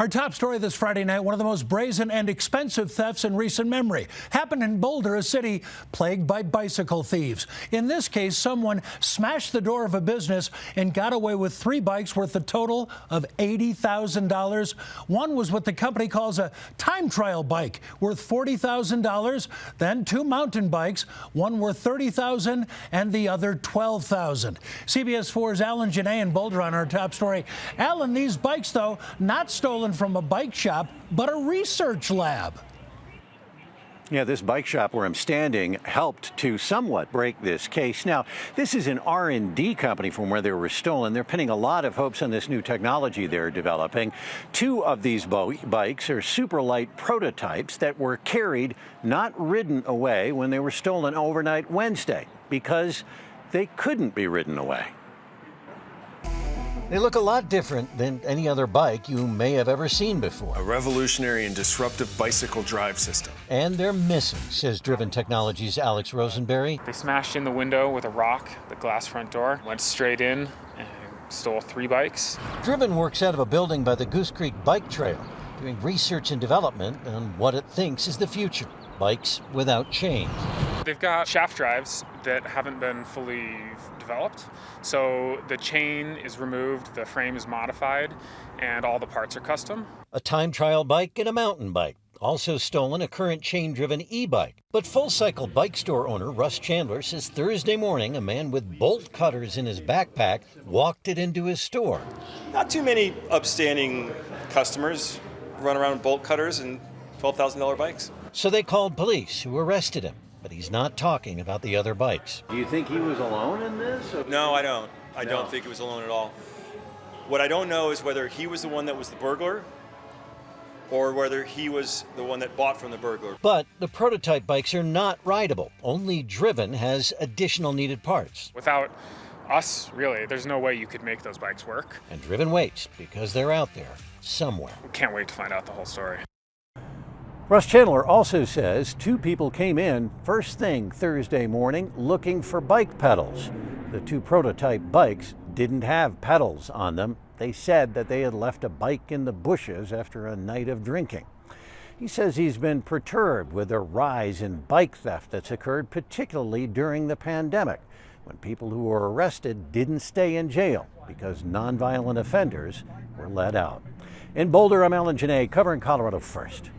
Our top story this Friday night, one of the most brazen and expensive thefts in recent memory, happened in Boulder, a city plagued by bicycle thieves. In this case, someone smashed the door of a business and got away with 3 bikes worth a total of $80,000. One was what the company calls a time trial bike worth $40,000, then 2 mountain bikes, one worth $30,000 and the other $12,000. CBS 4's Alan Janae in Boulder on our top story. Alan, these bikes, though, not stolen from a bike shop, but a research lab. Yeah, this bike shop where I'm standing helped to somewhat break this case. Now, this is an R&D company from where they were stolen. They're pinning a lot of hopes on this new technology they're developing. 2 of these bikes are super light prototypes that were carried, not ridden away when they were stolen overnight Wednesday because they couldn't be ridden away. They look a lot different than any other bike you may have ever seen before. A revolutionary and disruptive bicycle drive system. And they're missing, says Driven Technologies' Alex Rosenberry. They smashed in the window with a rock, the glass front door, went straight in and stole 3 bikes. Driven works out of a building by the Goose Creek Bike Trail, doing research and development on what it thinks is the future. Bikes without chains. They've got shaft drives that haven't been fully developed. So the chain is removed, the frame is modified, and all the parts are custom. A time trial bike and a mountain bike. Also stolen, a current chain-driven e-bike. But full-cycle bike store owner Russ Chandler says Thursday morning a man with bolt cutters in his backpack walked it into his store. Not too many upstanding customers run around with bolt cutters and $12,000 bikes. So they called police, who arrested him. But he's not talking about the other bikes. Do you think he was alone in this? No, I don't. I don't think he was alone at all. What I don't know is whether he was the one that was the burglar or whether he was the one that bought from the burglar. But the prototype bikes are not rideable. Only Driven has additional needed parts. Without us, really, there's no way you could make those bikes work. And Driven waits because they're out there somewhere. Can't wait to find out the whole story. Russ Chandler also says 2 people came in first thing Thursday morning looking for bike pedals. The 2 prototype bikes didn't have pedals on them. They said that they had left a bike in the bushes after a night of drinking. He says he's been perturbed with the rise in bike theft that's occurred, particularly during the pandemic, when people who were arrested didn't stay in jail because nonviolent offenders were let out. In Boulder, I'm Alan Janae, covering Colorado First.